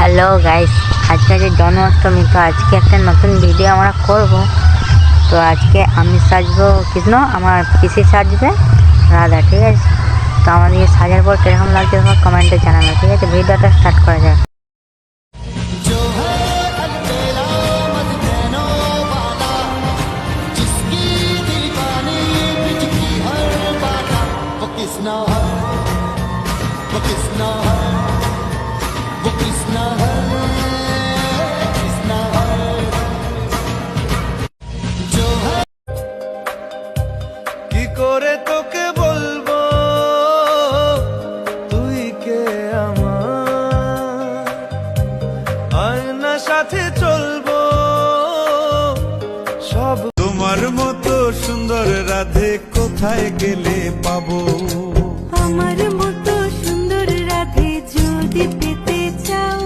Hello guys, আজকে যে জন্মাষ্টমী, তো আজকে একটা নতুন ভিডিও আমরা করব। তো আজকে আমি সাজবো কৃষ্ণ, আমার পিসি সাজবে রাধা, ঠিক আছে? তো আমাদের সাজার পর কিরকম লাগছে তোমার কমেন্টে জানাবে, ঠিক আছে? ভিডিওটা স্টার্ট করা যাক। কি করে তোকে বলবো তুই কে আমার, আয়না সাথে চলবো সব। তোমার মতো সুন্দর রাধে কোথায় গেলে পাবো? আমার মতো সুন্দর রাধে যদি পেতে চাও